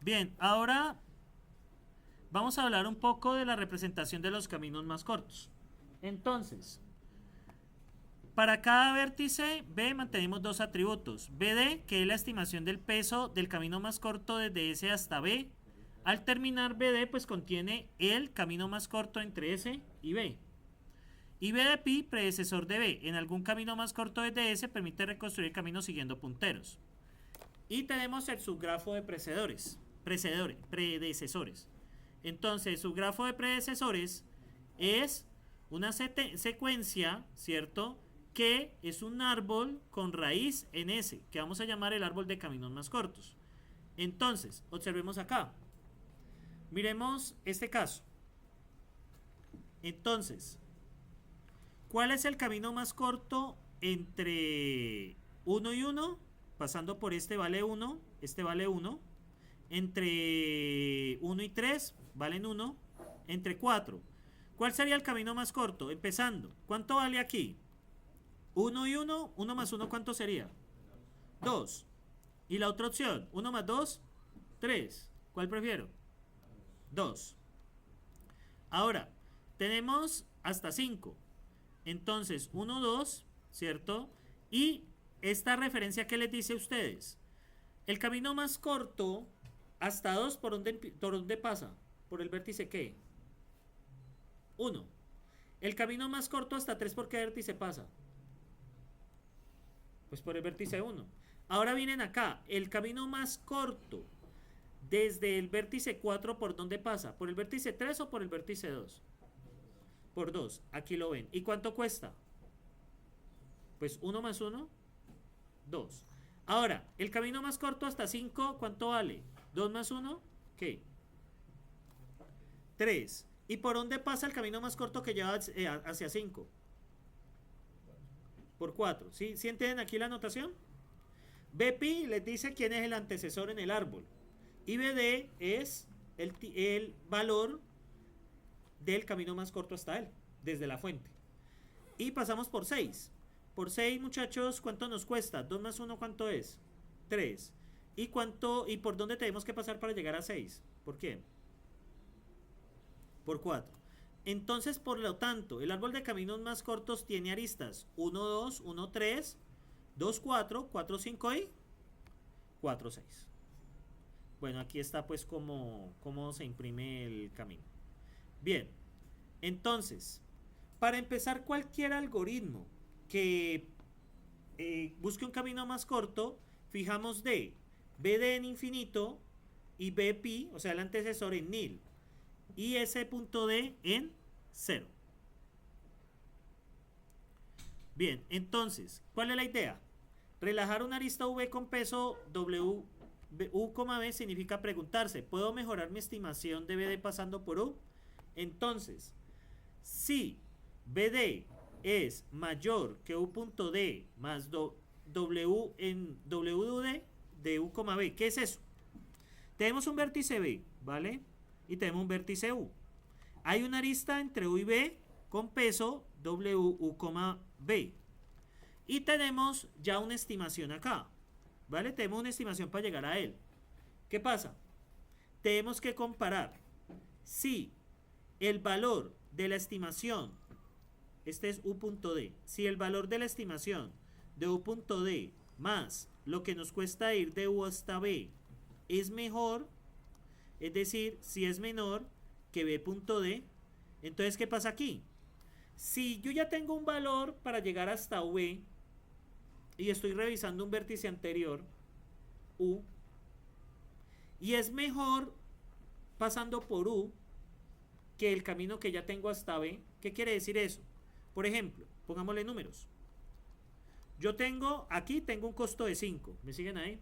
Bien, ahora vamos a hablar un poco de la representación de los caminos más cortos. Entonces, para cada vértice B mantenemos dos atributos. BD, que es la estimación del peso del camino más corto desde S hasta B. Al terminar BD, pues contiene el camino más corto entre S y B. Y B de pi, predecesor de B, en algún camino más corto desde S, permite reconstruir el camino siguiendo punteros. Y tenemos el subgrafo de predecesores. Entonces, su grafo de predecesores es una secuencia, ¿cierto? Que es un árbol con raíz en S, que vamos a llamar el árbol de caminos más cortos. Entonces, observemos acá. Miremos este caso. Entonces, ¿cuál es el camino más corto entre 1 y 1? Pasando por este vale 1, este vale 1. Entre 1 y 3 valen 1. Entre 4. ¿Cuál sería el camino más corto? Empezando. ¿Cuánto vale aquí? 1 y 1. 1 más 1, ¿cuánto sería? 2. Y la otra opción, 1 más 2, 3. ¿Cuál prefiero? 2. Ahora, tenemos hasta 5. Entonces, 1, 2, ¿cierto? Y esta referencia, ¿qué les dice a ustedes? El camino más corto hasta 2, ¿por dónde pasa? ¿Por el vértice qué? 1. El camino más corto hasta 3, ¿por qué vértice pasa? Pues por el vértice 1. Ahora vienen acá. El camino más corto desde el vértice 4, ¿por dónde pasa? ¿Por el vértice 3 o por el vértice 2? Por 2. Aquí lo ven. ¿Y cuánto cuesta? Pues 1 más 1, 2. Ahora, el camino más corto hasta 5, ¿cuánto vale? 2 más 1, ¿qué? 3. ¿Y por dónde pasa el camino más corto que lleva hacia 5? Por 4. ¿Sí? ¿Sí entienden aquí la anotación? BPI les dice quién es el antecesor en el árbol. Y BD es el valor del camino más corto hasta él, desde la fuente. Y pasamos por 6. Por 6, muchachos, ¿cuánto nos cuesta? 2 más 1, ¿cuánto es? 3. ¿Y por dónde tenemos que pasar para llegar a 6? ¿Por qué? Por 4. Entonces, por lo tanto, el árbol de caminos más cortos tiene aristas 1, 2, 1, 3, 2, 4, 4, 5 y 4, 6. Bueno, aquí está pues cómo se imprime el camino. Bien, entonces, para empezar cualquier algoritmo que busque un camino más corto, fijamos D, BD en infinito y BPi, o sea el antecesor en nil, y ese punto D en 0. Bien, entonces, ¿cuál es la idea? Relajar una arista V con peso W U, B significa preguntarse, ¿puedo mejorar mi estimación de BD pasando por U? Entonces, si BD es mayor que U.D más W en WD de U, B, ¿qué es eso? Tenemos un vértice B, ¿vale? Y tenemos un vértice U. Hay una arista entre U y B con peso WU, B. Y tenemos ya una estimación acá, ¿vale? Tenemos una estimación para llegar a él. ¿Qué pasa? Tenemos que comparar si el valor de la estimación, este es U.D, si el valor de la estimación de U.D más lo que nos cuesta ir de U hasta B es mejor, es decir, si es menor que B.D, entonces ¿qué pasa aquí? Si yo ya tengo un valor para llegar hasta V y estoy revisando un vértice anterior, U, y es mejor pasando por U que el camino que ya tengo hasta B, ¿qué quiere decir eso? Por ejemplo, pongámosle números. Yo aquí tengo un costo de 5, ¿me siguen ahí?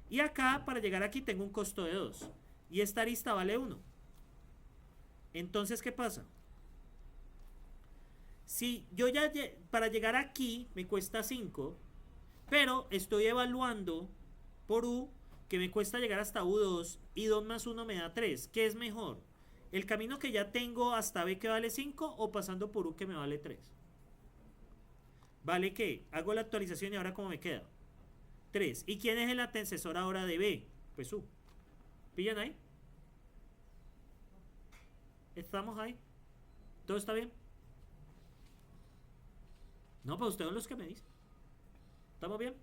Y acá, para llegar aquí, tengo un costo de 2. Y esta arista vale 1. Entonces, ¿qué pasa? Si yo ya, para llegar aquí, me cuesta 5, pero estoy evaluando por U que me cuesta llegar hasta U2 y 2 más 1 me da 3. ¿Qué es mejor? ¿El camino que ya tengo hasta B que vale 5 o pasando por U que me vale 3? ¿Vale qué? Hago la actualización y ahora ¿cómo me queda? 3. ¿Y quién es el antecesor ahora de B? Pues U. ¿Pillan ahí? ¿Estamos ahí? ¿Todo está bien? No, pues ustedes son los que me dicen. ¿Estamos bien?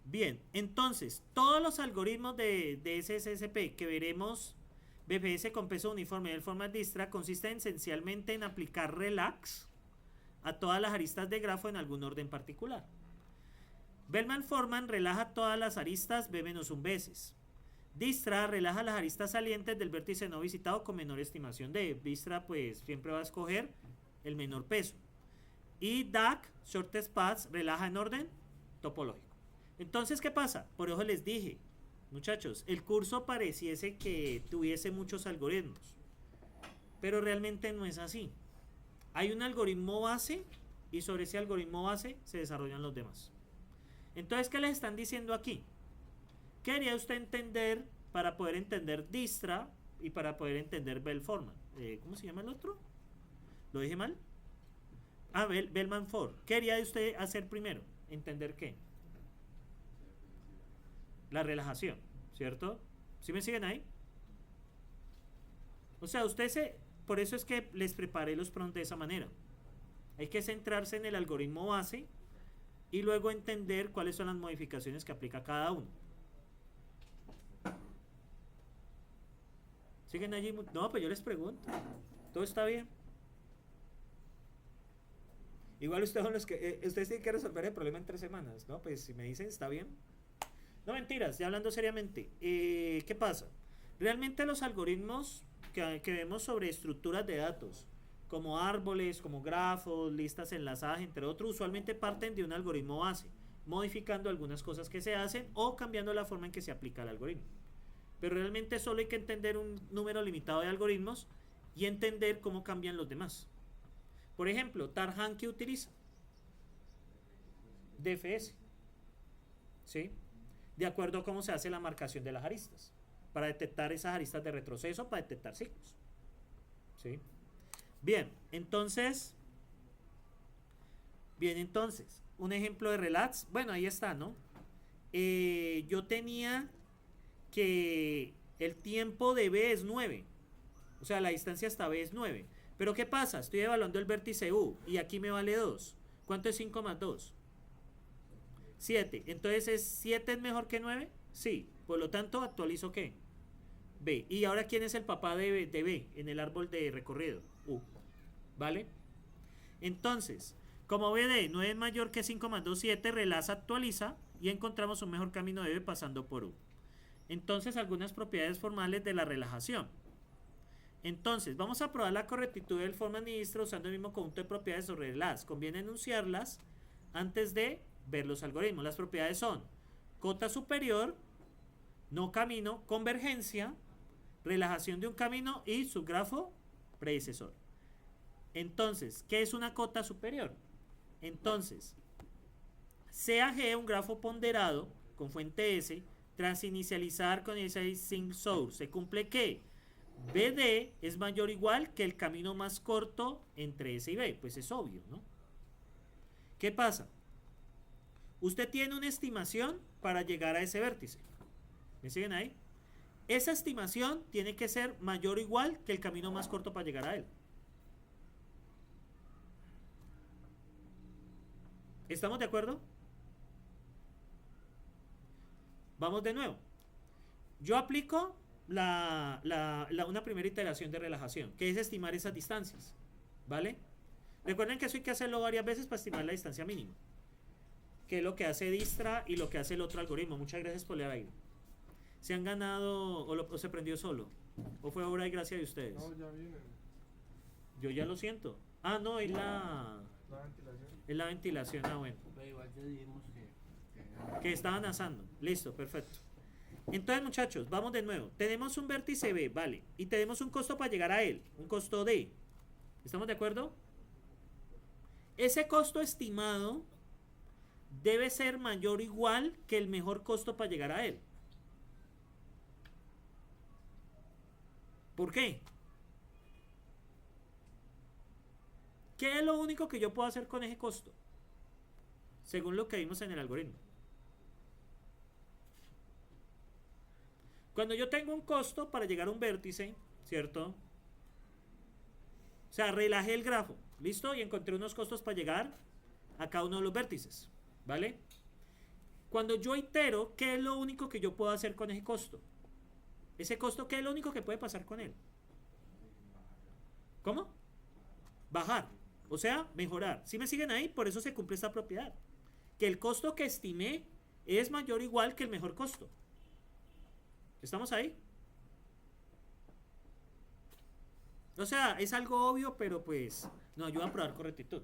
Bien, entonces, todos los algoritmos de SSSP que veremos, BPS con peso uniforme del format distra, consisten esencialmente en aplicar relax a todas las aristas de grafo en algún orden particular. Bellman-Forman relaja todas las aristas B-1 veces. Distra relaja las aristas salientes del vértice no visitado con menor estimación de. Distra pues siempre va a escoger el menor peso. Y DAC, Shortest Paths, relaja en orden topológico. Entonces, ¿qué pasa? Por eso les dije, muchachos, el curso pareciese que tuviese muchos algoritmos, pero realmente no es así. Hay un algoritmo base y sobre ese algoritmo base se desarrollan los demás. Entonces, ¿qué les están diciendo aquí? ¿Qué haría usted entender para poder entender Distra y para poder entender Bell-Forman? ¿Cómo se llama el otro? ¿Lo dije mal? Ah, Bellman-Ford. ¿Qué haría usted hacer primero? ¿Entender qué? La relajación, ¿cierto? ¿Sí me siguen ahí? O sea, por eso es que les preparé los prompts de esa manera. Hay que centrarse en el algoritmo base y luego entender cuáles son las modificaciones que aplica cada uno. ¿Siguen allí? No, pues yo les pregunto. ¿Todo está bien? Igual ustedes son los que... ustedes tienen que resolver el problema en 3 semanas, ¿no? Pues si me dicen, está bien. No, mentiras, ya hablando seriamente. ¿Qué pasa? Realmente los algoritmos que vemos sobre estructuras de datos, como árboles, como grafos, listas enlazadas, entre otros, usualmente parten de un algoritmo base, modificando algunas cosas que se hacen o cambiando la forma en que se aplica el algoritmo. Pero realmente solo hay que entender un número limitado de algoritmos y entender cómo cambian los demás. Por ejemplo, Tarhan, ¿qué utiliza? DFS. ¿Sí? De acuerdo a cómo se hace la marcación de las aristas, para detectar esas aristas de retroceso, para detectar ciclos. ¿Sí? Bien, entonces, un ejemplo de relax, bueno, ahí está, ¿no? Yo tenía que el tiempo de B es 9, o sea, la distancia hasta B es 9, pero ¿qué pasa? Estoy evaluando el vértice U y aquí me vale 2. ¿Cuánto es 5 más 2? 7. Entonces, ¿7 es mejor que 9? Sí. Por lo tanto, actualizo ¿qué? B. Y ahora, ¿quién es el papá de B en el árbol de recorrido? U. ¿Vale? Entonces, como BD no es mayor que 5 más 2, 7, relaza, actualiza y encontramos un mejor camino de B pasando por U. Entonces, algunas propiedades formales de la relajación. Entonces, vamos a probar la correctitud del forma distra usando el mismo conjunto de propiedades sobre las. Conviene enunciarlas antes de ver los algoritmos. Las propiedades son cota superior, no camino, convergencia, relajación de un camino y subgrafo predecesor. Entonces, ¿qué es una cota superior? Entonces, sea G un grafo ponderado con fuente S, tras inicializar con ese sync source, se cumple que BD es mayor o igual que el camino más corto entre S y B. Pues es obvio, ¿no? ¿Qué pasa? Usted tiene una estimación para llegar a ese vértice. ¿Me siguen ahí? Esa estimación tiene que ser mayor o igual que el camino más corto para llegar a él. ¿Estamos de acuerdo? Vamos de nuevo. Yo aplico una primera iteración de relajación, que es estimar esas distancias. ¿Vale? Recuerden que eso hay que hacerlo varias veces para estimar la distancia mínima, que es lo que hace Distra y lo que hace el otro algoritmo. Muchas gracias por leer ahí. ¿Se han ganado o se prendió solo? ¿O fue obra y gracia de ustedes? No, ya viene. Yo ya lo siento. Ah, no, es la ventilación. Es la ventilación, ah, bueno. Pero igual ya dijimos Que estaban asando. Listo, perfecto. Entonces, muchachos, vamos de nuevo. Tenemos un vértice B, vale. Y tenemos un costo para llegar a él. Un costo D. ¿Estamos de acuerdo? Ese costo estimado debe ser mayor o igual que el mejor costo para llegar a él. ¿Por qué? ¿Qué es lo único que yo puedo hacer con ese costo? Según lo que vimos en el algoritmo. Cuando yo tengo un costo para llegar a un vértice, ¿cierto? O sea, relajé el grafo, ¿listo? Y encontré unos costos para llegar a cada uno de los vértices, ¿vale? Cuando yo itero, ¿qué es lo único que yo puedo hacer con ese costo? Ese costo, ¿qué es lo único que puede pasar con él? ¿Cómo? Bajar. O sea, mejorar. ¿Sí me siguen ahí? Por eso se cumple esta propiedad. Que el costo que estimé es mayor o igual que el mejor costo. ¿Estamos ahí? O sea, es algo obvio, pero pues nos ayuda a probar con rectitud.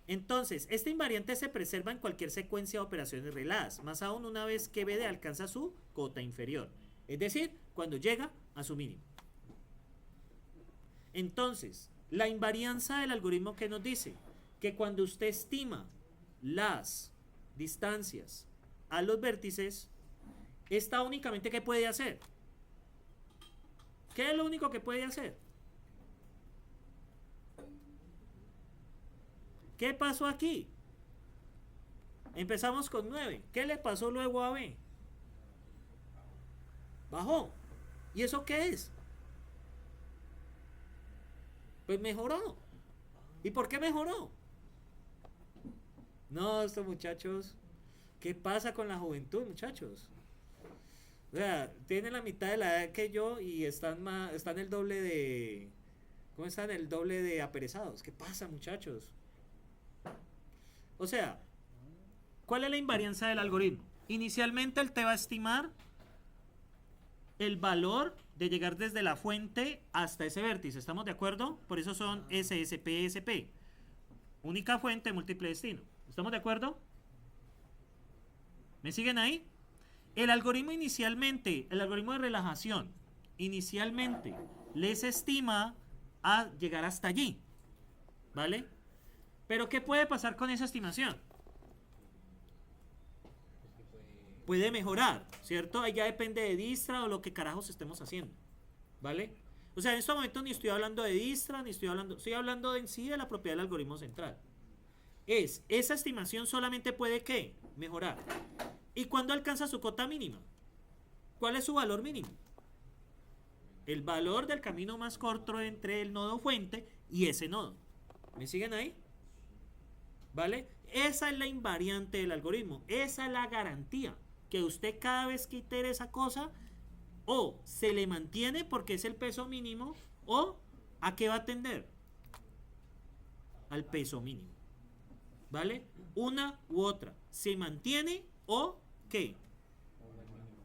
Entonces, esta invariante se preserva en cualquier secuencia de operaciones relajadas, más aún una vez que BD alcanza su cota inferior. Es decir, cuando llega a su mínimo. Entonces, la invarianza del algoritmo que nos dice que cuando usted estima las distancias a los vértices, esta únicamente ¿qué puede hacer? ¿Qué es lo único que puede hacer? ¿Qué pasó aquí? Empezamos con 9. ¿Qué le pasó luego a B? Bajó. ¿Y eso qué es? Pues mejoró. ¿Y por qué mejoró? No, estos muchachos, ¿qué pasa con la juventud, muchachos? O sea, tienen la mitad de la edad que yo y están el doble de... ¿Cómo están? El doble de aperezados. ¿Qué pasa, muchachos? O sea, ¿cuál es la invarianza del algoritmo? Inicialmente él te va a estimar el valor de llegar desde la fuente hasta ese vértice. ¿Estamos de acuerdo? Por eso son SSP, SP. Única fuente, múltiple destino. ¿Estamos de acuerdo? ¿Me siguen ahí? El algoritmo de relajación, inicialmente les estima a llegar hasta allí. ¿Vale? Pero ¿qué puede pasar con esa estimación? Puede mejorar, ¿cierto? Ahí ya depende de Dijkstra o lo que carajos estemos haciendo, ¿vale? O sea, en este momento ni estoy hablando de Dijkstra, estoy hablando en sí de la propiedad del algoritmo central. Esa estimación solamente puede, ¿qué? Mejorar. ¿Y cuándo alcanza su cota mínima? ¿Cuál es su valor mínimo? El valor del camino más corto entre el nodo fuente y ese nodo. ¿Me siguen ahí? ¿Vale? Esa es la invariante del algoritmo. Esa es la garantía. Que usted cada vez que itere esa cosa, o se le mantiene porque es el peso mínimo, o ¿a qué va a tender? Al peso mínimo. ¿Vale? Una u otra. Se mantiene o ¿qué?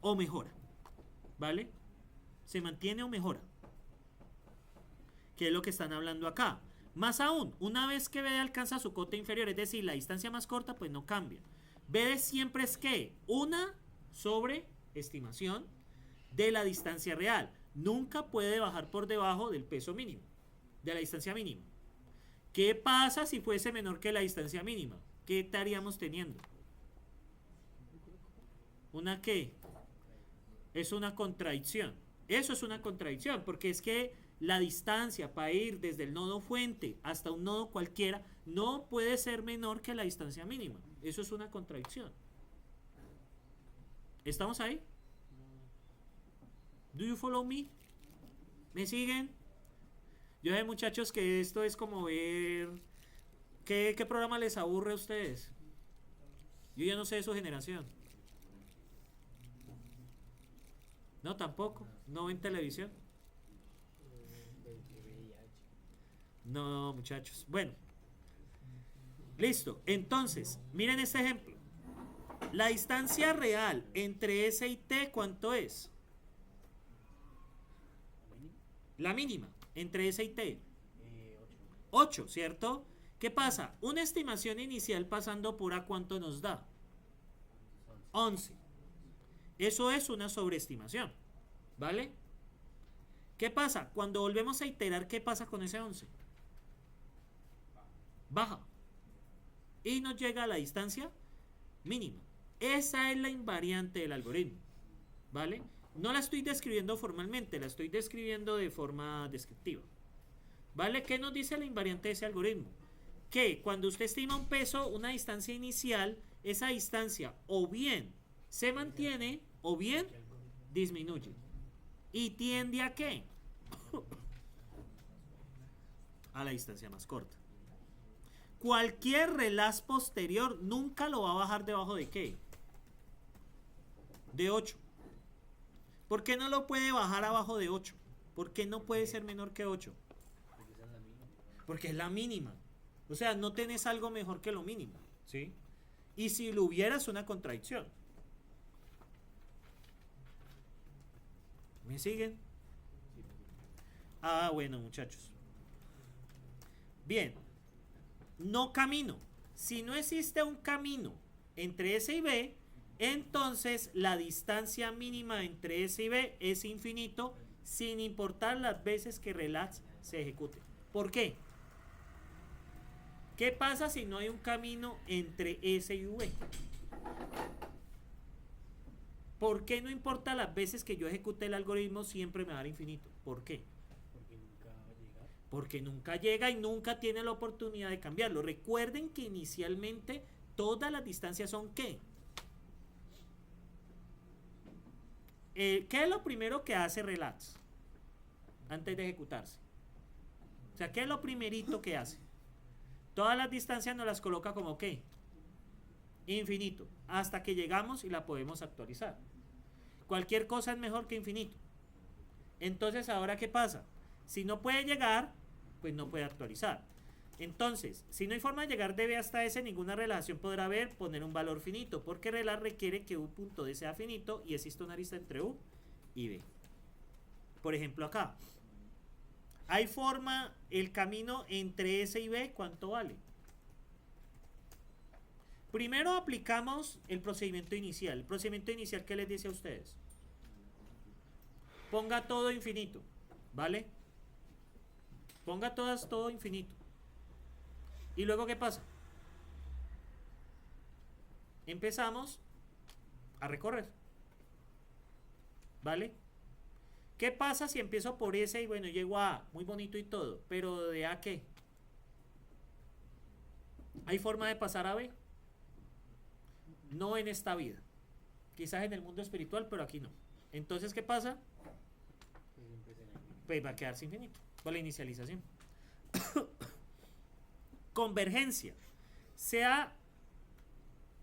O mejora. ¿Vale? Se mantiene o mejora. ¿Qué es lo que están hablando acá? Más aún, una vez que BD alcanza su cota inferior, es decir, la distancia más corta, pues no cambia. BD siempre es ¿qué? Una sobreestimación de la distancia real. Nunca puede bajar por debajo del peso mínimo, de la distancia mínima. ¿Qué pasa si fuese menor que la distancia mínima? ¿Qué estaríamos teniendo? ¿Una qué? Es una contradicción. Eso es una contradicción, porque es que la distancia para ir desde el nodo fuente hasta un nodo cualquiera no puede ser menor que la distancia mínima. Eso es una contradicción. ¿Estamos ahí? ¿Do you follow me? ¿Me siguen? Yo sé, muchachos, que esto es como ver... ¿Qué programa les aburre a ustedes? Yo ya no sé de su generación. No, tampoco. No ven televisión. No, muchachos. Bueno. Listo. Entonces, miren este ejemplo. La distancia real entre S y T, ¿cuánto es? La mínima entre S y T. 8, ¿cierto? ¿Qué pasa? Una estimación inicial pasando por A, ¿cuánto nos da? 11. Eso es una sobreestimación. ¿Vale? ¿Qué pasa? Cuando volvemos a iterar, ¿qué pasa con ese 11? Baja. Y nos llega a la distancia mínima. Esa es la invariante del algoritmo. ¿Vale? No la estoy describiendo formalmente, la estoy describiendo de forma descriptiva. ¿Vale? ¿Qué nos dice la invariante de ese algoritmo? Que cuando usted estima un peso, una distancia inicial, esa distancia o bien se mantiene o bien disminuye. ¿Y tiende a qué? A la distancia más corta. Cualquier relaz posterior nunca lo va a bajar debajo de ¿qué? De 8. ¿Por qué no lo puede bajar abajo de 8? ¿Por qué no puede ser menor que 8? Porque es la mínima. O sea, no tenés algo mejor que lo mínimo, ¿sí? Y si lo hubiera es una contradicción. ¿Me siguen? Ah, bueno, muchachos. Bien. No camino. Si no existe un camino entre S y B, entonces la distancia mínima entre S y B es infinito, sin importar las veces que relaz se ejecute. ¿Por qué? ¿Qué pasa si no hay un camino entre S y V? ¿Por qué no importa las veces que yo ejecute el algoritmo siempre me va a dar infinito? ¿Por qué? Porque nunca va a llegar. Porque nunca llega y nunca tiene la oportunidad de cambiarlo. Recuerden que inicialmente todas las distancias son ¿qué? ¿Qué es lo primero que hace relaz antes de ejecutarse? O sea, ¿qué es lo primerito que hace? Todas las distancias nos las coloca como ¿qué? Infinito, hasta que llegamos y la podemos actualizar. Cualquier cosa es mejor que infinito. Entonces, ¿ahora qué pasa? Si no puede llegar, pues no puede actualizar. Entonces, si no hay forma de llegar de B hasta S, ninguna relación podrá poner un valor finito, porque relaz requiere que U.D sea finito y existe una arista entre U y B. Por ejemplo, acá. ¿Hay forma, el camino entre S y B, cuánto vale? Primero aplicamos el procedimiento inicial. ¿El procedimiento inicial qué les dice a ustedes? Ponga todo infinito, ¿vale? Ponga todo infinito. ¿Y luego qué pasa? Empezamos a recorrer, ¿vale? ¿Qué pasa si empiezo por S y bueno, llego a A? Muy bonito y todo, pero ¿de A qué? ¿Hay forma de pasar a B? No en esta vida. Quizás en el mundo espiritual, pero aquí no. Entonces, ¿qué pasa? Pues va a quedarse infinito con la inicialización. Convergencia. Sea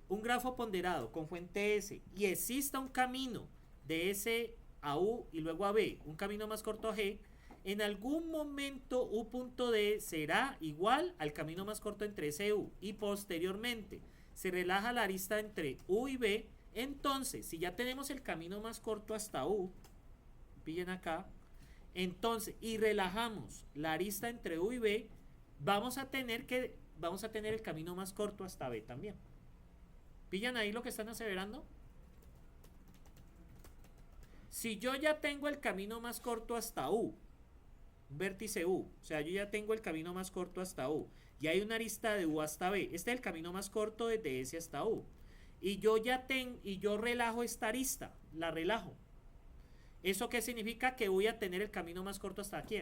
un grafo ponderado con fuente S y exista un camino de S a U y luego a B, un camino más corto a G, en algún momento U.D será igual al camino más corto entre S y U, y posteriormente se relaja la arista entre U y B. Entonces, si ya tenemos el camino más corto hasta U, pillen acá, entonces, y relajamos la arista entre U y B, vamos a tener el camino más corto hasta B también. ¿Pillan ahí lo que están aseverando? Si yo ya tengo el camino más corto hasta U, vértice U, o sea, yo ya tengo el camino más corto hasta U, y hay una arista de U hasta B, este es el camino más corto desde S hasta U, y yo relajo esta arista, la relajo. ¿Eso qué significa? Que voy a tener el camino más corto hasta aquí,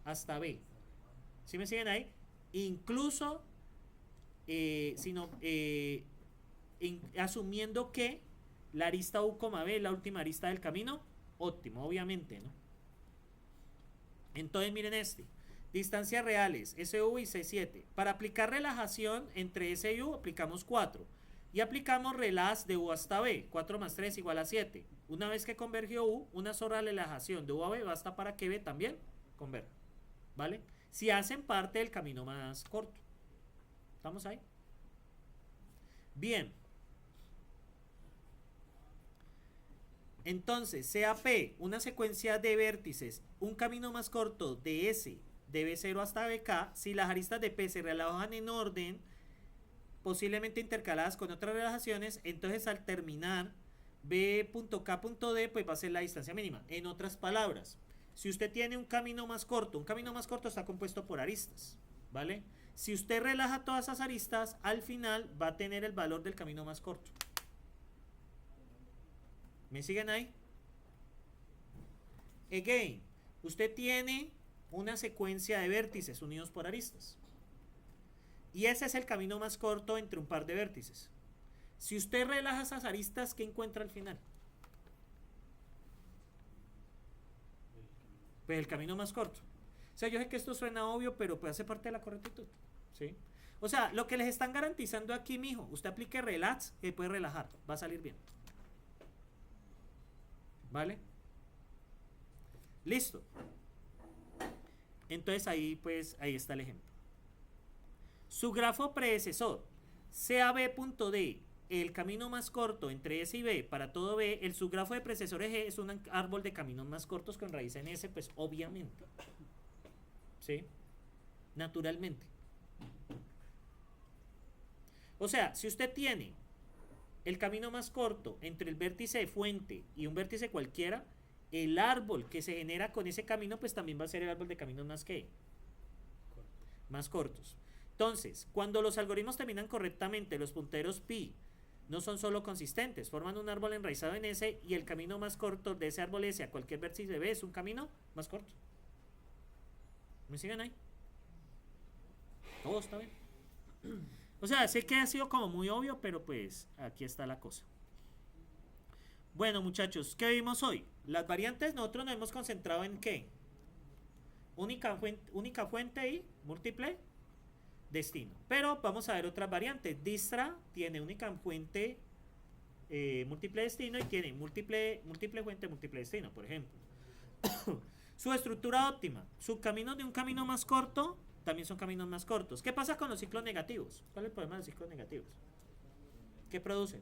hasta B. ¿Sí me siguen ahí? Incluso, asumiendo que la arista U, B es la última arista del camino óptimo, obviamente, ¿no? Entonces miren distancias reales, SU y C7. Para aplicar relajación entre S y U aplicamos 4 y aplicamos relaz de U hasta B, 4 más 3 igual a 7. Una vez que convergió U, una sola relajación de U a B basta para que B también converja, ¿vale? Si hacen parte del camino más corto. ¿Estamos ahí? Bien. Entonces, sea P una secuencia de vértices, un camino más corto de S, de B0 hasta BK, si las aristas de P se relajan en orden, posiblemente intercaladas con otras relajaciones, entonces al terminar B.K.D, pues va a ser la distancia mínima. En otras palabras, si usted tiene un camino más corto está compuesto por aristas, ¿vale? Si usted relaja todas esas aristas, al final va a tener el valor del camino más corto. ¿Me siguen ahí? Again, usted tiene una secuencia de vértices unidos por aristas. Y ese es el camino más corto entre un par de vértices. Si usted relaja esas aristas, ¿qué encuentra al final? Pues el camino más corto. O sea, yo sé que esto suena obvio, pero pues hace parte de la correctitud, ¿sí? O sea, lo que les están garantizando aquí, mijo, usted aplique relax, que puede relajar, va a salir bien. ¿Vale? Listo. Entonces ahí, pues, ahí está el ejemplo. Su grafo predecesor, CAB.D, el camino más corto entre S y B para todo B, el subgrafo de predecesores G es un árbol de caminos más cortos con raíz en S, pues obviamente. ¿Sí? Naturalmente. O sea, si usted tiene el camino más corto entre el vértice de fuente y un vértice cualquiera, el árbol que se genera con ese camino, pues también va a ser el árbol de caminos más que más cortos. Entonces, cuando los algoritmos terminan correctamente, los punteros pi no son solo consistentes, forman un árbol enraizado en S y el camino más corto de ese árbol S a cualquier vértice de B es un camino más corto. ¿Me siguen ahí? Todo está bien. O sea, sé que ha sido como muy obvio, pero pues aquí está la cosa. Bueno, muchachos, ¿qué vimos hoy? Las variantes, nosotros nos hemos concentrado en ¿qué? Única fuente y múltiple destino. Pero vamos a ver otras variantes. Distra tiene única fuente, múltiple destino y tiene múltiple fuente, múltiple destino, por ejemplo. Su estructura óptima. Sus caminos de un camino más corto también son caminos más cortos. ¿Qué pasa con los ciclos negativos? ¿Cuál es el problema de los ciclos negativos? ¿Qué producen?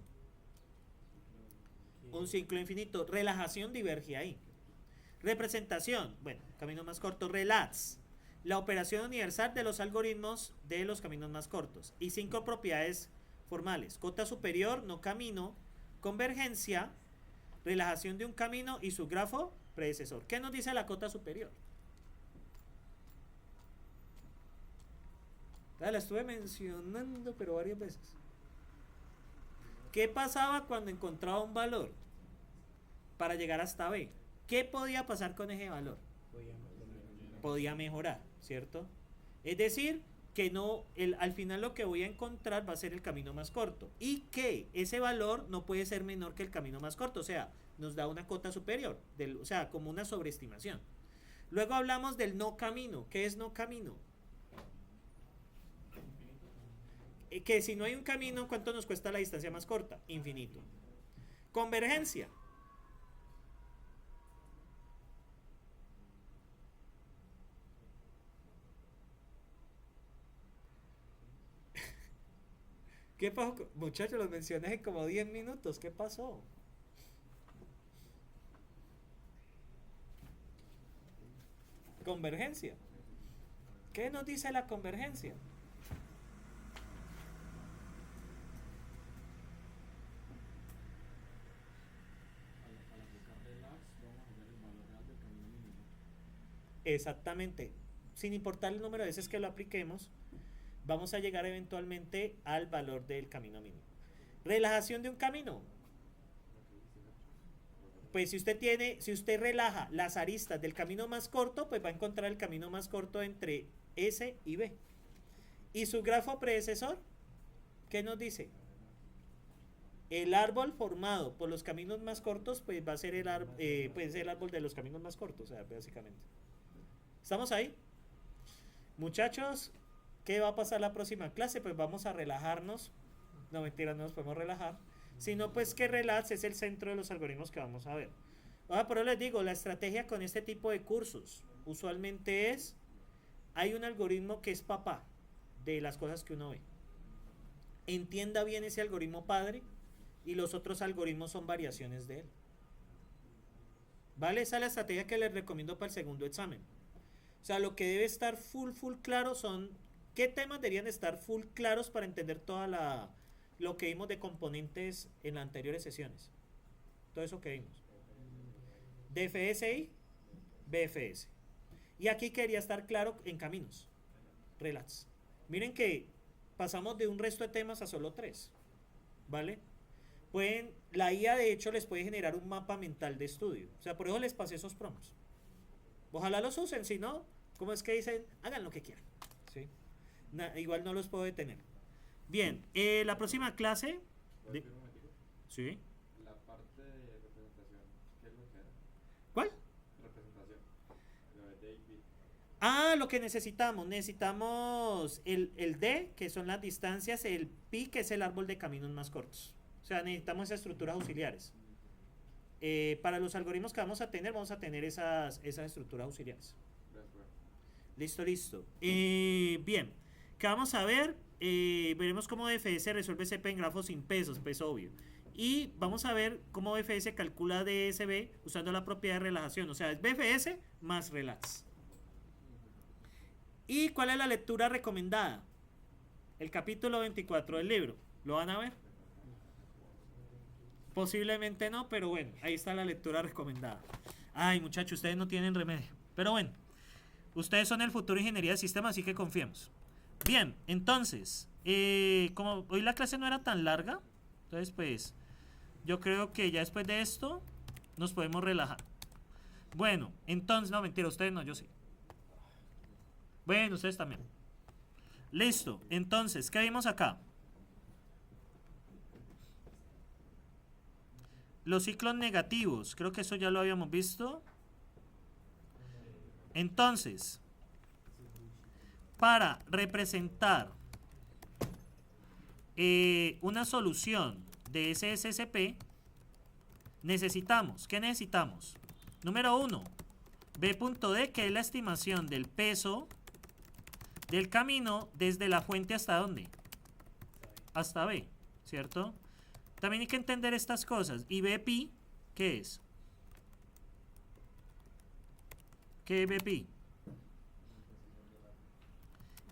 Un ciclo infinito. Relajación diverge ahí. Representación. Bueno, camino más corto. Relax. La operación universal de los algoritmos de los caminos más cortos. Y 5 propiedades formales. Cota superior, no camino. Convergencia. Relajación de un camino y su grafo predecesor. ¿Qué nos dice la cota superior? La estuve mencionando, pero varias veces. ¿Qué pasaba cuando encontraba un valor para llegar hasta B? ¿Qué podía pasar con ese valor? Podía mejorar, ¿cierto? Es decir, que no, al final lo que voy a encontrar va a ser el camino más corto. Y que ese valor no puede ser menor que el camino más corto. O sea, nos da una cota superior. O sea, como una sobreestimación. Luego hablamos del no camino. ¿Qué es no camino? Que si no hay un camino, ¿cuánto nos cuesta la distancia más corta? Infinito. Convergencia. ¿Qué pasó? Muchachos, los mencioné en como 10 minutos. ¿Qué pasó? Convergencia. ¿Qué nos dice la convergencia? Exactamente. Sin importar el número de veces que lo apliquemos, vamos a llegar eventualmente al valor del camino mínimo. Relajación de un camino. Pues si usted relaja las aristas del camino más corto, pues va a encontrar el camino más corto entre S y B. ¿Y su grafo predecesor? ¿Qué nos dice? El árbol formado por los caminos más cortos, pues va a ser el árbol de los caminos más cortos, o sea, básicamente. ¿Estamos ahí? Muchachos, ¿qué va a pasar la próxima clase? Pues vamos a relajarnos. No, mentira, no nos podemos relajar. Sino pues que relax es el centro de los algoritmos que vamos a ver. Ahora, por eso les digo, la estrategia con este tipo de cursos usualmente es, hay un algoritmo que es papá de las cosas que uno ve. Entienda bien ese algoritmo padre y los otros algoritmos son variaciones de él. ¿Vale? Esa es la estrategia que les recomiendo para el segundo examen. O sea, lo que debe estar full claro son qué temas deberían estar full claros para entender toda lo que vimos de componentes en las anteriores sesiones. Todo eso que vimos. DFS y BFS. Y aquí quería estar claro en caminos. Relax. Miren que pasamos de un resto de temas a solo 3. ¿Vale? La IA de hecho les puede generar un mapa mental de estudio. O sea, por eso les pasé esos promos. Ojalá los usen, si no, ¿cómo es que dicen? Hagan lo que quieran. ¿Sí? Igual no los puedo detener. Bien, la próxima clase. ¿Sí? La parte de representación, ¿qué es lo que era? ¿Cuál? Representación. Ah, lo que necesitamos el D, que son las distancias, el pi, que es el árbol de caminos más cortos. O sea, necesitamos esas estructuras auxiliares. Para los algoritmos que vamos a tener esas estructuras auxiliares. Listo, listo. Bien, ¿qué vamos a ver? Veremos cómo BFS resuelve CP en grafos sin pesos, pues obvio. Y vamos a ver cómo BFS calcula DSB usando la propiedad de relajación. O sea, es BFS más relax. ¿Y cuál es la lectura recomendada? El capítulo 24 del libro. ¿Lo van a ver? Posiblemente no, pero bueno, ahí está la lectura recomendada. Ay, muchachos, ustedes no tienen remedio. Pero bueno, ustedes son el futuro de ingeniería de sistemas, así que confiemos. Bien, entonces, como hoy la clase no era tan larga, entonces pues yo creo que ya después de esto nos podemos relajar. Bueno, entonces, no, mentira, ustedes no, yo sí. Bueno, ustedes también. Listo, entonces, ¿qué vimos acá? Los ciclos negativos, creo que eso ya lo habíamos visto. Entonces, para representar una solución de SSSP, necesitamos, ¿qué necesitamos? Número 1, B.D, que es la estimación del peso del camino desde la fuente hasta ¿dónde? Hasta B, ¿cierto? También hay que entender estas cosas. ¿Y Bpi qué es? ¿Qué es Bpi?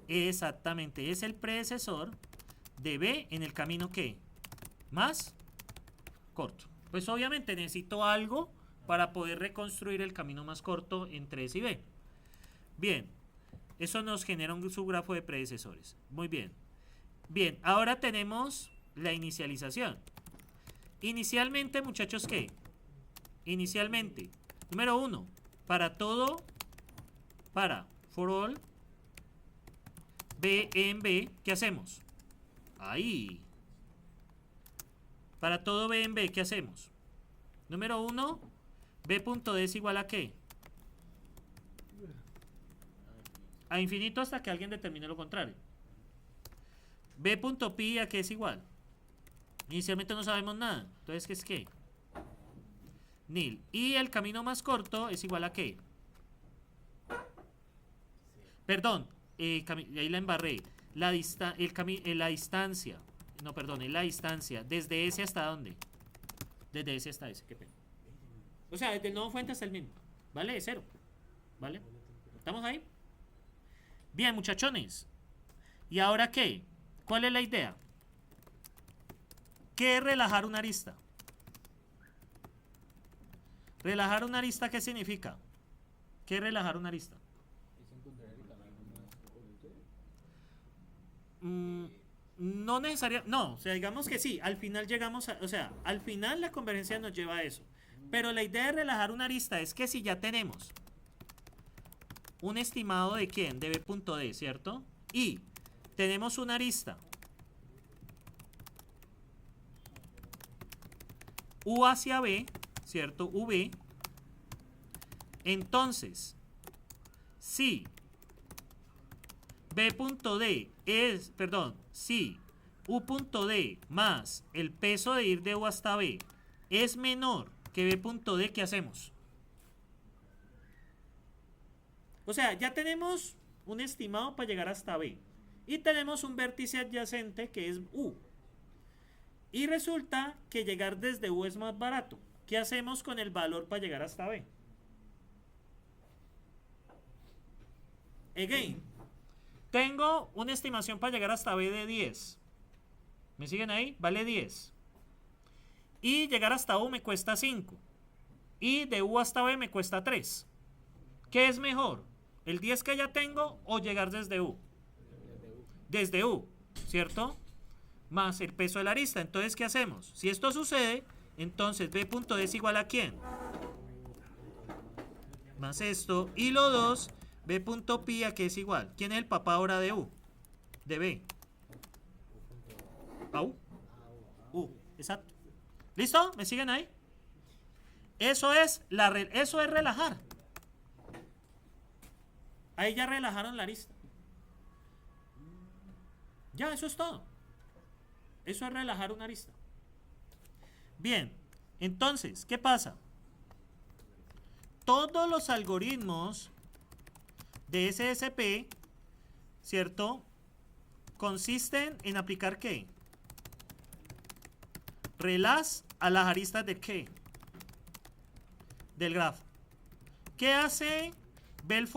Exactamente, es el predecesor de B en el camino ¿qué? Más corto. Pues obviamente necesito algo para poder reconstruir el camino más corto entre S y B. Bien, eso nos genera un subgrafo de predecesores. Muy bien. Bien, ahora tenemos la inicialización. Inicialmente, muchachos, ¿qué? Inicialmente, número 1, para todo, for all, B en B, ¿qué hacemos? Ahí. Para todo B en B, ¿qué hacemos? Número 1, B.D es igual a ¿qué? A infinito hasta que alguien determine lo contrario. B.pi a qué es igual. Inicialmente no sabemos nada. Entonces, ¿qué es qué? Nil. Y el camino más corto es igual a ¿qué? Perdón, ahí la embarré. La distancia. No, perdón, es la distancia. ¿Desde S hasta dónde? Desde S hasta S, qué pena. O sea, desde el nodo fuente hasta el mismo. ¿Vale? De 0. ¿Vale? ¿Estamos ahí? Bien, muchachones. ¿Y ahora qué? ¿Cuál es la idea? ¿Qué es relajar una arista? ¿Relajar una arista qué significa? ¿Qué es relajar una arista? No necesariamente, no, o sea, digamos que sí, al final llegamos a, o sea, al final la convergencia nos lleva a eso. Pero la idea de relajar una arista es que si ya tenemos un estimado de quién, de B.D, ¿cierto? Y tenemos una arista U hacia B, ¿cierto? V. Entonces, si B.D es, perdón, si U.D más el peso de ir de U hasta B es menor que B.D, ¿qué hacemos? O sea, ya tenemos un estimado para llegar hasta B. Y tenemos un vértice adyacente que es U. Y resulta que llegar desde U es más barato. ¿Qué hacemos con el valor para llegar hasta B? Again, tengo una estimación para llegar hasta B de 10. ¿Me siguen ahí? Vale 10. Y llegar hasta U me cuesta 5. Y de U hasta B me cuesta 3. ¿Qué es mejor? ¿El 10 que ya tengo o llegar desde U? Desde U, ¿cierto? Más el peso de la arista. Entonces, ¿qué hacemos? Si esto sucede, entonces B.D es igual a ¿quién? Más esto. Y lo 2, B.pi a qué es igual. ¿Quién es el papá ahora de U? De B. ¿A U? Exacto. ¿Listo? ¿Me siguen ahí? Eso es relajar. Ahí ya relajaron la arista. Ya, eso es todo. Eso es relajar una arista. Bien, entonces, ¿qué pasa? Todos los algoritmos de SSP, ¿cierto? Consisten en aplicar ¿qué? Relaz a las aristas de ¿qué? Del grafo. ¿Qué hace Bellman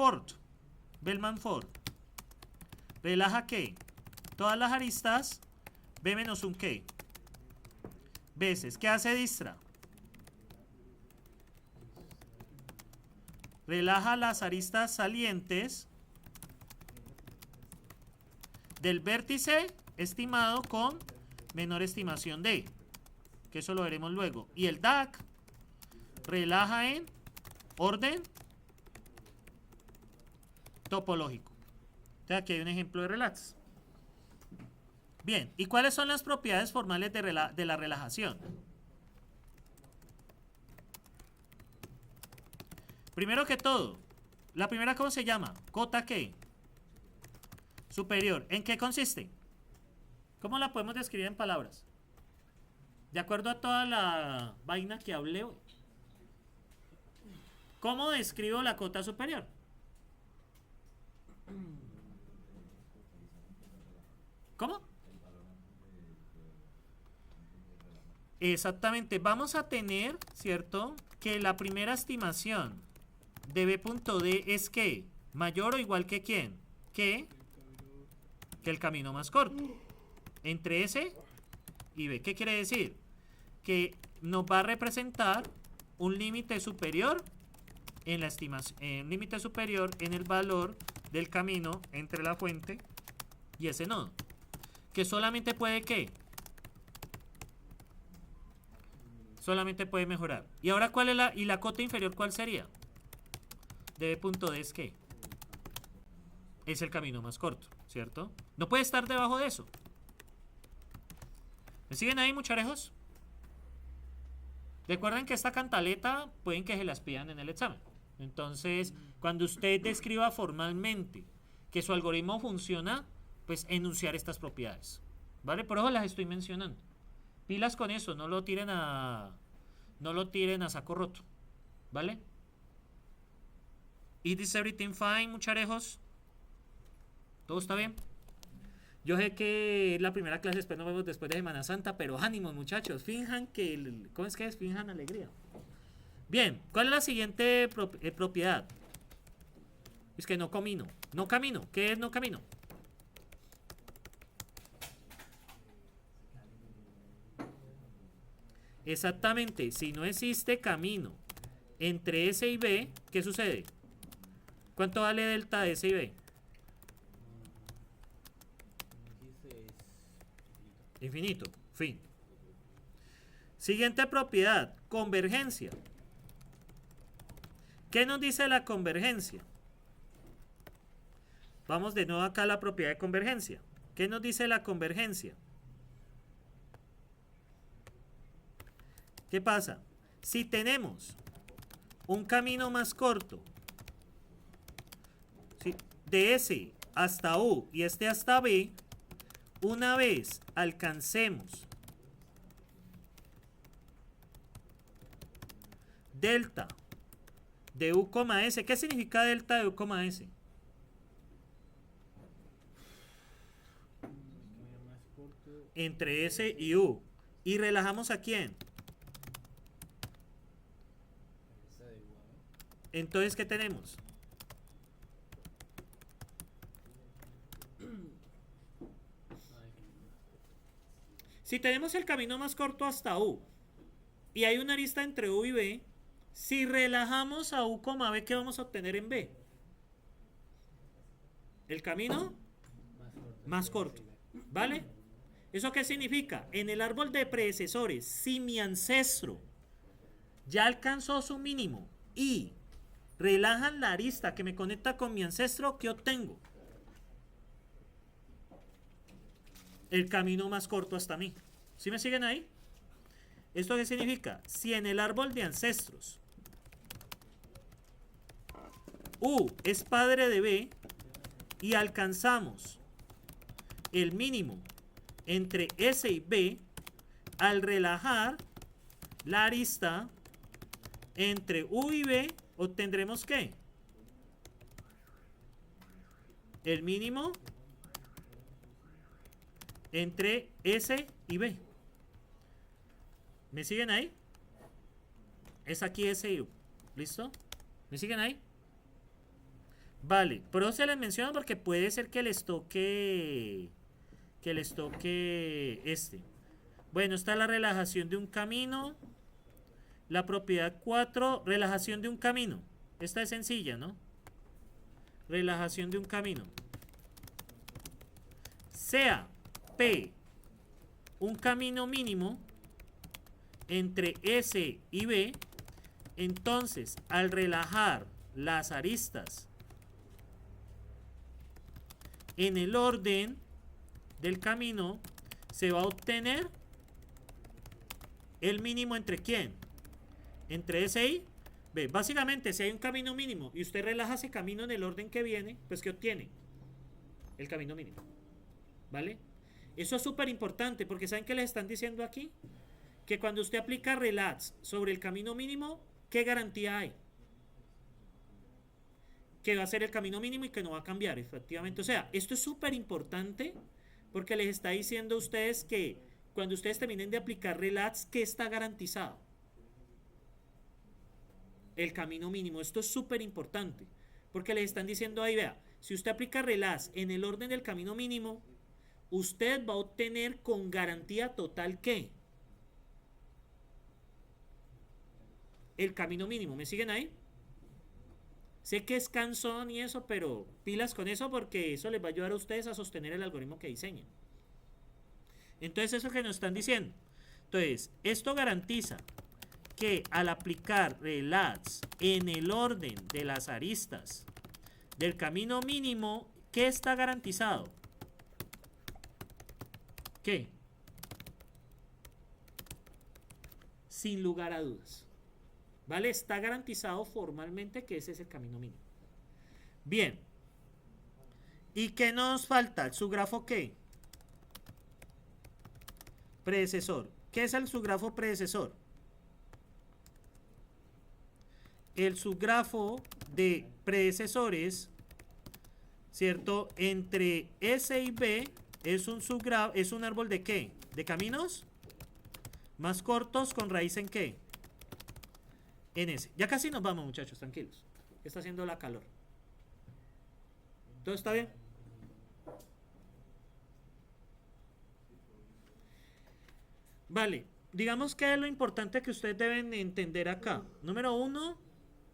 Ford? Relaja ¿qué? Todas las aristas B menos un ¿qué? Veces. ¿Qué hace Dijkstra? Relaja las aristas salientes del vértice estimado con menor estimación de, que eso lo veremos luego. Y el DAC relaja en orden topológico. Entonces aquí hay un ejemplo de relaz. Bien, ¿y cuáles son las propiedades formales de la relajación? Primero que todo, la primera, ¿cómo se llama? Cota ¿qué? Superior. ¿En qué consiste? ¿Cómo la podemos describir en palabras? De acuerdo a toda la vaina que hablé hoy. ¿Cómo describo la cota superior? ¿Cómo? Exactamente. Vamos a tener, ¿cierto? Que la primera estimación de B.D es ¿qué? Mayor o igual que ¿quién? Que el camino más corto. Entre S y B. ¿Qué quiere decir? Que nos va a representar un límite superior en la estimación, límite superior en el valor del camino entre la fuente y ese nodo. Que solamente puede ¿qué? Solamente puede mejorar. ¿Y ahora cuál es la cota inferior cuál sería? De B.D es ¿qué? Es el camino más corto, ¿cierto? No puede estar debajo de eso. ¿Me siguen ahí, mucharejos? Recuerden que esta cantaleta pueden que se las pidan en el examen. Entonces, cuando usted describa formalmente que su algoritmo funciona, pues enunciar estas propiedades. ¿Vale? Por eso las estoy mencionando. Pilas con eso, no lo tiren a saco roto. ¿Vale? Is everything fine, mucharejos? ¿Todo está bien? Yo sé que es la primera clase, después nos vemos después de Semana Santa, pero ánimo, muchachos, finjan que ¿cómo es que es? Finjan alegría. Bien, ¿cuál es la siguiente propiedad? Es que no camino. No camino. ¿Qué es no camino? Exactamente, si no existe camino entre S y B, ¿qué sucede? ¿Cuánto vale delta de S y B? Infinito, fin. Siguiente propiedad, convergencia. ¿Qué nos dice la convergencia? Vamos de nuevo acá a la propiedad de convergencia. ¿Qué nos dice la convergencia? ¿Qué pasa? Si tenemos un camino más corto, ¿sí?, de S hasta U y este hasta B, una vez alcancemos delta de U, S, ¿qué significa delta de U, S? Entre S y U. ¿Y relajamos a quién? Entonces, ¿qué tenemos? Si tenemos el camino más corto hasta U y hay una arista entre U y B, si relajamos a U, B, ¿qué vamos a obtener en B? El camino más corto. ¿Vale? ¿Eso qué significa? En el árbol de predecesores, si mi ancestro ya alcanzó su mínimo y relajan la arista que me conecta con mi ancestro, ¿qué obtengo? El camino más corto hasta mí. ¿Sí me siguen ahí? ¿Esto qué significa? Si en el árbol de ancestros U es padre de B y alcanzamos el mínimo entre S y B al relajar la arista entre U y B, obtendremos ¿qué? El mínimo entre S y B. ¿Me siguen ahí? Es aquí S y U. ¿Listo? ¿Me siguen ahí? Vale, pero se les menciono porque puede ser que les toque este. Bueno, está la relajación de un camino. La propiedad 4, relajación de un camino. Esta es sencilla, ¿no? Relajación de un camino. Sea P un camino mínimo entre S y B, entonces al relajar las aristas en el orden del camino se va a obtener el mínimo entre ¿quién? Entre S y B. Básicamente, si hay un camino mínimo y usted relaja ese camino en el orden que viene, pues ¿qué obtiene? El camino mínimo. ¿Vale? Eso es súper importante porque ¿saben qué les están diciendo aquí? Que cuando usted aplica relax sobre el camino mínimo, ¿qué garantía hay? Que va a ser el camino mínimo y que no va a cambiar, efectivamente. O sea, esto es súper importante porque les está diciendo a ustedes que cuando ustedes terminen de aplicar relax, ¿qué está garantizado? El camino mínimo. Esto es súper importante porque les están diciendo ahí, vea, si usted aplica relax en el orden del camino mínimo, usted va a obtener con garantía total ¿qué? El camino mínimo. ¿Me siguen ahí? Sé que es cansón y eso, pero pilas con eso porque eso les va a ayudar a ustedes a sostener el algoritmo que diseñen. Entonces, eso que nos están diciendo. Entonces, esto garantiza que al aplicar relax en el orden de las aristas del camino mínimo, ¿qué está garantizado? ¿Qué? Sin lugar a dudas. ¿Vale? Está garantizado formalmente que ese es el camino mínimo. Bien. ¿Y qué nos falta? ¿Su grafo qué? Predecesor. ¿Qué es el subgrafo predecesor? El subgrafo de predecesores, ¿cierto? Entre S y B es un subgrafo, es un árbol de ¿qué? ¿De caminos? Más cortos con raíz en ¿qué? En S. Ya casi nos vamos, muchachos, tranquilos. Está haciendo la calor. ¿Todo está bien? Vale, digamos que es lo importante que ustedes deben entender acá. Número 1,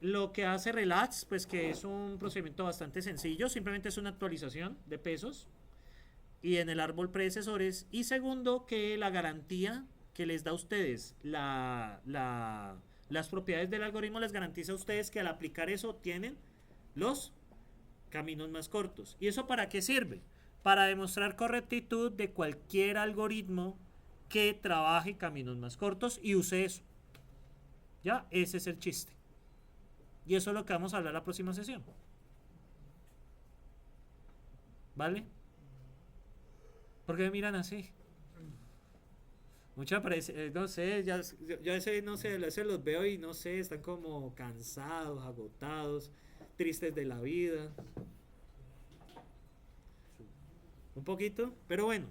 lo que hace relax, pues que es un procedimiento bastante sencillo, simplemente es una actualización de pesos y en el árbol predecesores. Y segundo, que la garantía que les da a ustedes las propiedades del algoritmo les garantiza a ustedes que al aplicar eso tienen los caminos más cortos. ¿Y eso para qué sirve? Para demostrar correctitud de cualquier algoritmo que trabaje caminos más cortos y use eso. Ya, ese es el chiste. Y eso es lo que vamos a hablar la próxima sesión. ¿Vale? ¿Por qué me miran así? Mucha no sé, ya ese, no sé, a veces los veo y no sé, están como cansados, agotados, tristes de la vida. Un poquito, pero bueno.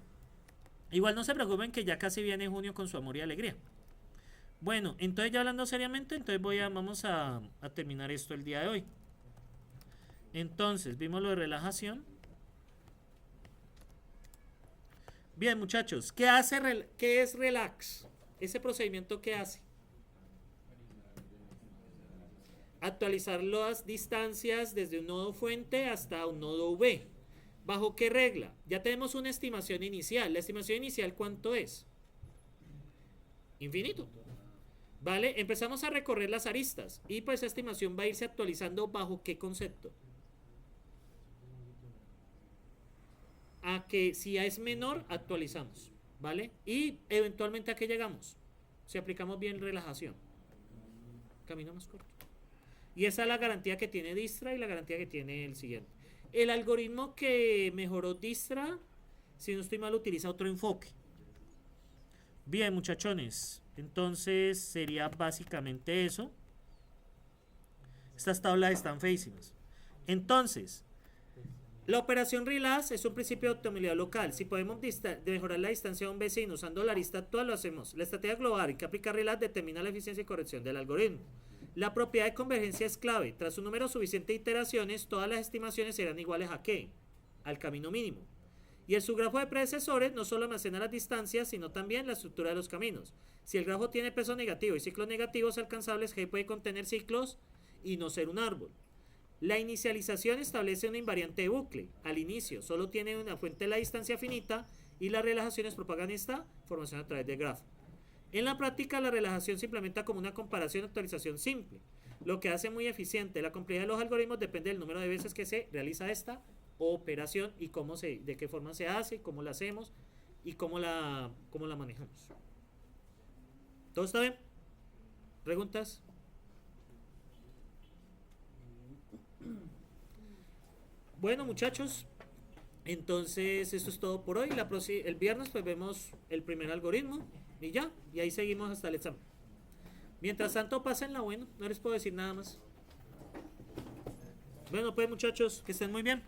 Igual no se preocupen que ya casi viene junio con su amor y alegría. Bueno, entonces ya hablando seriamente, entonces vamos a terminar esto el día de hoy. Entonces, vimos lo de relajación. Bien, muchachos, ¿qué es relax? Ese procedimiento, ¿qué hace? Actualizar las distancias desde un nodo fuente hasta un nodo V. ¿Bajo qué regla? Ya tenemos una estimación inicial. ¿La estimación inicial cuánto es? Infinito. ¿Vale? Empezamos a recorrer las aristas y pues esa estimación va a irse actualizando ¿bajo qué concepto? A que si A es menor, actualizamos, ¿vale? Y eventualmente ¿a qué llegamos? Si aplicamos bien relajación. Camino más corto. Y esa es la garantía que tiene Dijkstra y la garantía que tiene el siguiente. El algoritmo que mejoró Dijkstra, si no estoy mal, utiliza otro enfoque. Bien, muchachones. Entonces sería básicamente eso. Estas tablas están feísimas. Entonces, la operación RELAS es un principio de optimalidad local. Si podemos mejorar la distancia de un vecino usando la arista actual, lo hacemos. La estrategia global que aplica RELAS determina la eficiencia y corrección del algoritmo. La propiedad de convergencia es clave. Tras un número suficiente de iteraciones, todas las estimaciones serán iguales a ¿qué? Al camino mínimo. Y el subgrafo de predecesores no solo almacena las distancias, sino también la estructura de los caminos. Si el grafo tiene peso negativo y ciclos negativos alcanzables, G puede contener ciclos y no ser un árbol. La inicialización establece una invariante de bucle. Al inicio solo tiene una fuente de la distancia finita y las relajaciones propagan esta formación a través del grafo. En la práctica, la relajación se implementa como una comparación de actualización simple, lo que hace muy eficiente. La complejidad de los algoritmos depende del número de veces que se realiza esta operación y de qué forma se hace, cómo la hacemos y cómo la manejamos. ¿Todo está bien? ¿Preguntas? Bueno, muchachos, entonces esto es todo por hoy. El viernes pues vemos el primer algoritmo y ya, y ahí seguimos hasta el examen. Mientras tanto, pásenla bueno, no les puedo decir nada más. Bueno, pues muchachos, que estén muy bien.